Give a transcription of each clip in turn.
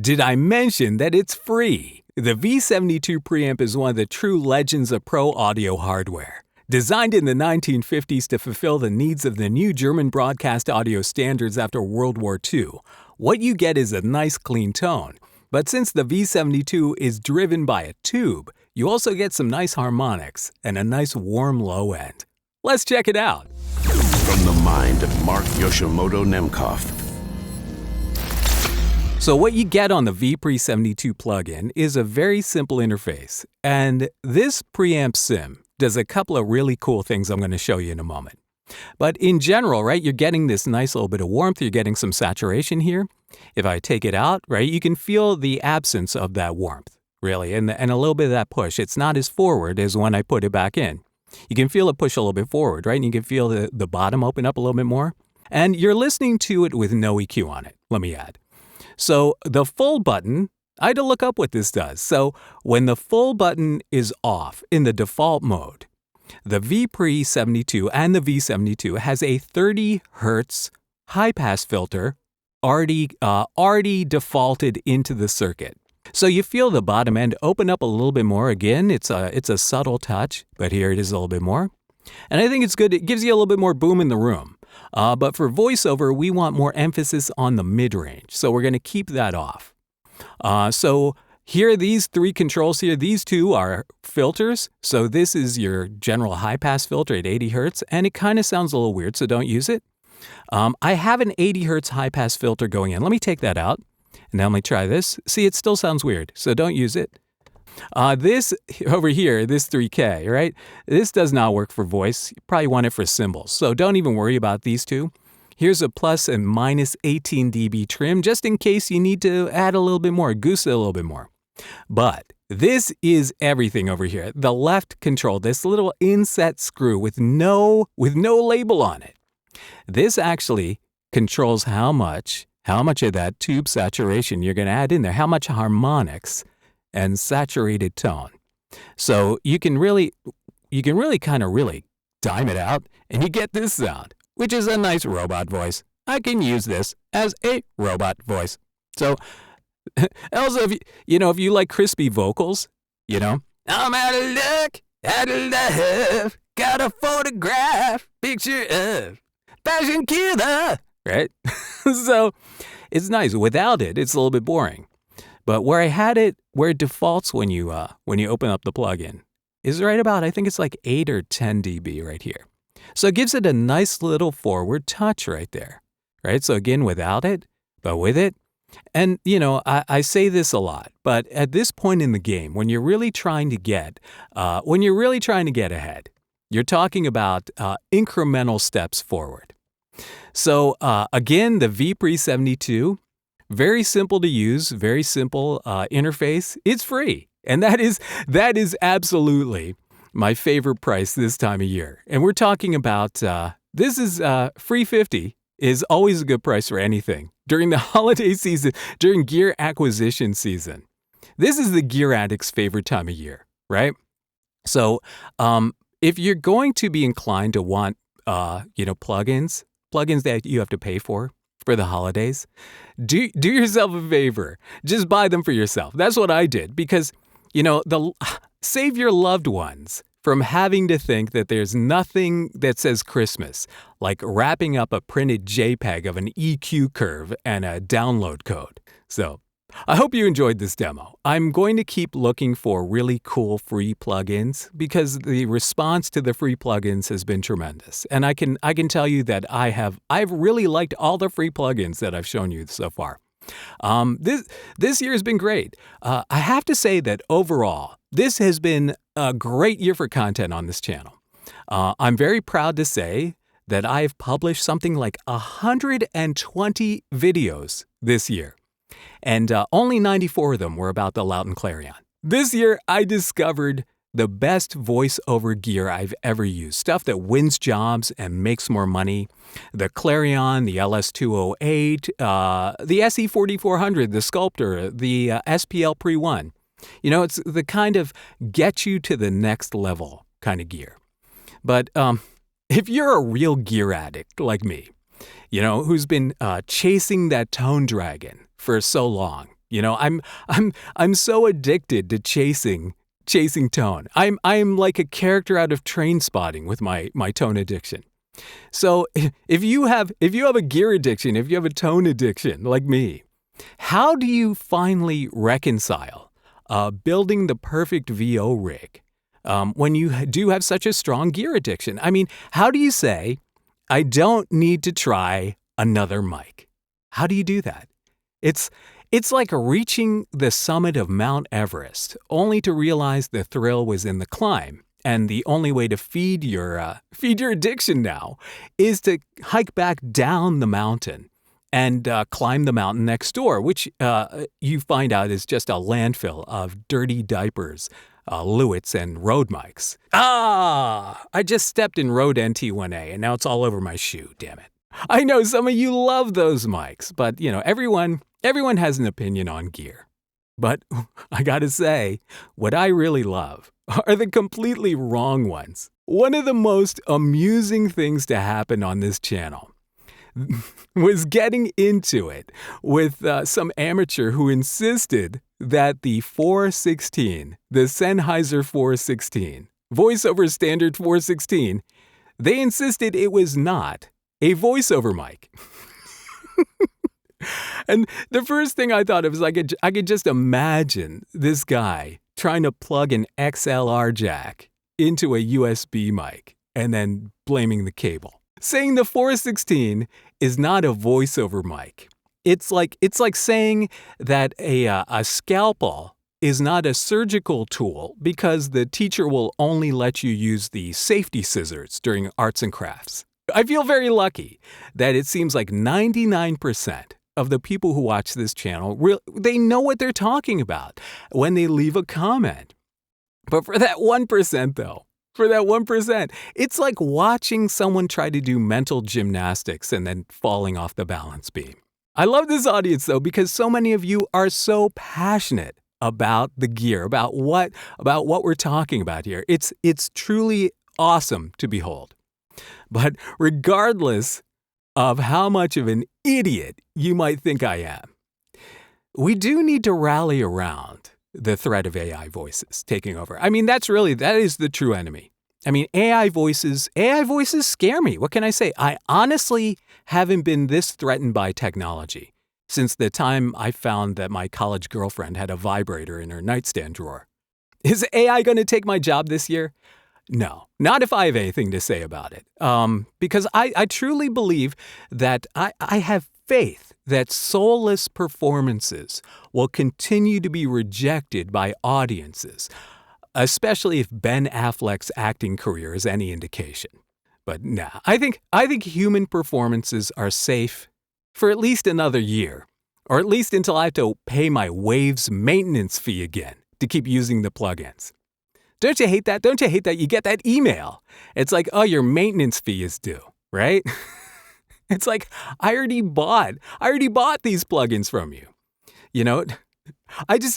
Did I mention that it's free? The V72 preamp is one of the true legends of pro audio hardware. Designed in the 1950s to fulfill the needs of the new German broadcast audio standards after World War II, what you get is a nice clean tone. But since the V72 is driven by a tube, you also get some nice harmonics and a nice warm low end. Let's check it out. From the mind of Mark Yoshimoto Nemkov. So what you get on the VPRE 72 plugin is a very simple interface, and this preamp sim does a couple of really cool things I'm going to show you in a moment. But in general, right, you're getting this nice little bit of warmth, you're getting some saturation here. If I take it out, right, you can feel the absence of that warmth, really, and a little bit of that push. It's not as forward as when I put it back in. You can feel it push a little bit forward, right, and you can feel the bottom open up a little bit more. And you're listening to it with no EQ on it, let me add. So the full button, I had to look up what this does. So when the full button is off in the default mode, the VPRE 72 and the V72 has a 30 Hertz high-pass filter already defaulted into the circuit. So you feel the bottom end open up a little bit more. Again, it's a subtle touch, but here it is a little bit more. And I think it's good. It gives you a little bit more boom in the room. But for voiceover, we want more emphasis on the mid-range, so we're going to keep that off. So here, these three controls here, these two are filters. So this is your general high-pass filter at 80 Hertz, and it kind of sounds a little weird, so don't use it. I have an 80 Hertz high-pass filter going in. Let me take that out, and now let me try this. See, it still sounds weird, so don't use it. This over here, this 3K, right? This does not work for voice. You probably want it for cymbals. So don't even worry about these two. Here's a plus and minus 18 dB trim, just in case you need to add a little bit more, goose it a little bit more. But this is everything over here. The left control, this little inset screw with no label on it. This actually controls how much of that tube saturation you're going to add in there, how much harmonics and saturated tone. So you can really kind of dime it out, and you get this sound, which is a nice robot voice. I can use this as a robot voice. So also, if you like crispy vocals, I'm out of luck, out of love, got a photograph, picture of passion killer, right? So it's nice. Without it, it's a little bit boring. But where I had it, where it defaults when you open up the plugin, is right about, I think it's like 8 or 10 dB right here. So it gives it a nice little forward touch right there, right? So again, without it, but with it. And, I say this a lot, but at this point in the game, when you're really trying to get ahead, you're talking about incremental steps forward. So again, the VPRE 72, very simple to use, very simple interface. It's free. And that is absolutely my favorite price this time of year. And we're talking about, this is free 50 is always a good price for anything. During the holiday season, during gear acquisition season. This is the gear addict's favorite time of year, right? So if you're going to be inclined to want, plugins that you have to pay for the holidays, do yourself a favor. Just buy them for yourself. That's what I did because, save your loved ones from having to think that there's nothing that says Christmas, like wrapping up a printed JPEG of an EQ curve and a download code. So I hope you enjoyed this demo. I'm going to keep looking for really cool free plugins because the response to the free plugins has been tremendous. And I can tell you that I've really liked all the free plugins that I've shown you so far. This year has been great. I have to say that overall, this has been a great year for content on this channel. I'm very proud to say that I've published something like 120 videos this year. And only 94 of them were about the Lauten Clarion. This year, I discovered the best voiceover gear I've ever used. Stuff that wins jobs and makes more money. The Clarion, the LS208, the SE4400, the Sculptor, the SPL Pre-1. It's the kind of get you to the next level kind of gear. But if you're a real gear addict like me, who's been chasing that tone dragon for so long, I'm so addicted to chasing tone. I'm like a character out of Trainspotting with my tone addiction. So if you have a gear addiction, if you have a tone addiction like me, how do you finally reconcile building the perfect VO rig when you do have such a strong gear addiction? I mean, how do you say, I don't need to try another mic? How do you do that? It's like reaching the summit of Mount Everest, only to realize the thrill was in the climb. And the only way to feed your addiction now is to hike back down the mountain and climb the mountain next door, which you find out is just a landfill of dirty diapers, Lewitts, and Rode mics. I just stepped in Rode NT1A, and now it's all over my shoe, damn it. I know some of you love those mics, but, everyone has an opinion on gear. But I gotta say, what I really love are the completely wrong ones. One of the most amusing things to happen on this channel was getting into it with some amateur who insisted that the 416, the Sennheiser 416, voiceover standard 416, they insisted it was not a voiceover mic. And the first thing I thought of was I could just imagine this guy trying to plug an XLR jack into a USB mic and then blaming the cable. Saying the 416 is not a voiceover mic. It's like saying that a scalpel is not a surgical tool because the teacher will only let you use the safety scissors during arts and crafts. I feel very lucky that it seems like 99% of the people who watch this channel, they know what they're talking about when they leave a comment. But for that 1%, though, it's like watching someone try to do mental gymnastics and then falling off the balance beam. I love this audience, though, because so many of you are so passionate about the gear, about what we're talking about here. It's truly awesome to behold. But regardless of how much of an idiot you might think I am, we do need to rally around the threat of AI voices taking over. I mean, that is the true enemy. I mean, AI voices scare me. What can I say? I honestly haven't been this threatened by technology since the time I found that my college girlfriend had a vibrator in her nightstand drawer. Is AI going to take my job this year? No, not if I have anything to say about it. Because I truly believe that I have faith that soulless performances will continue to be rejected by audiences, especially if Ben Affleck's acting career is any indication. But nah, I think human performances are safe for at least another year, or at least until I have to pay my Waves maintenance fee again to keep using the plugins. Don't you hate that? Don't you hate that? You get that email. It's like, oh, your maintenance fee is due, right? It's like, I already bought these plugins from you.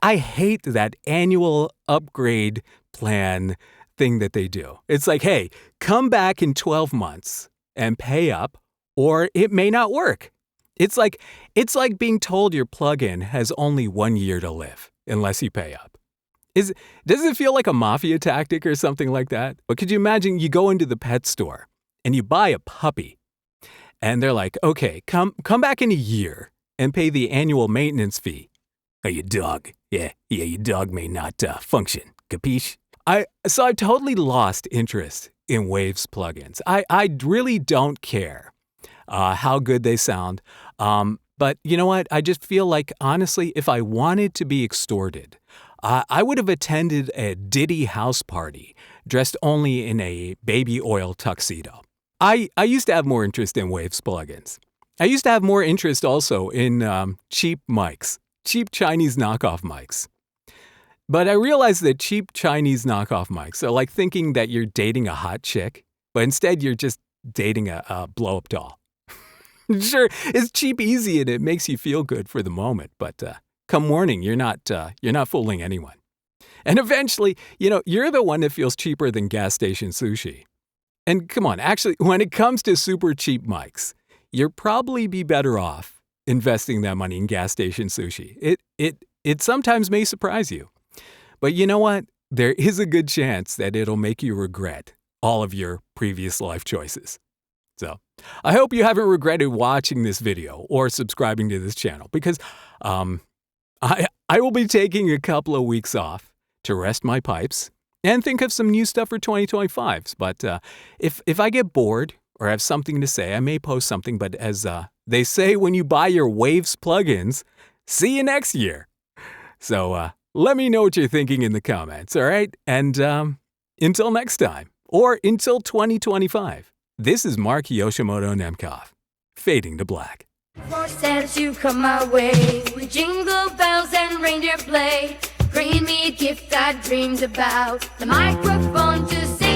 I hate that annual upgrade plan thing that they do. It's like, hey, come back in 12 months and pay up, or it may not work. It's like being told your plugin has only 1 year to live unless you pay up. Does it feel like a mafia tactic or something like that? But could you imagine you go into the pet store and you buy a puppy and they're like, okay, come back in a year and pay the annual maintenance fee. Oh, your dog. Yeah, your dog may not function. Capiche? So I've totally lost interest in Waves plugins. I really don't care how good they sound. But you know what? I just feel like, honestly, if I wanted to be extorted, I would have attended a Diddy house party dressed only in a baby oil tuxedo. I used to have more interest in Waves plugins. I used to have more interest also in cheap mics, cheap Chinese knockoff mics. But I realized that cheap Chinese knockoff mics are like thinking that you're dating a hot chick, but instead you're just dating a blow-up doll. Sure, it's cheap, easy, and it makes you feel good for the moment, but come morning, you're not fooling anyone. And eventually, you're the one that feels cheaper than gas station sushi. And come on, actually, when it comes to super cheap mics, you'll probably be better off investing that money in gas station sushi. it sometimes may surprise you. But you know what? There is a good chance that it'll make you regret all of your previous life choices. So, I hope you haven't regretted watching this video or subscribing to this channel because I will be taking a couple of weeks off to rest my pipes and think of some new stuff for 2025s. But if I get bored or have something to say, I may post something. But as they say when you buy your Waves plugins, see you next year. So let me know what you're thinking in the comments, all right? And until next time, or until 2025, this is Mark Yoshimoto Nemkov, fading to black. As you come my way, with jingle bells and reindeer play, bringing me a gift I dreamed about, the microphone to say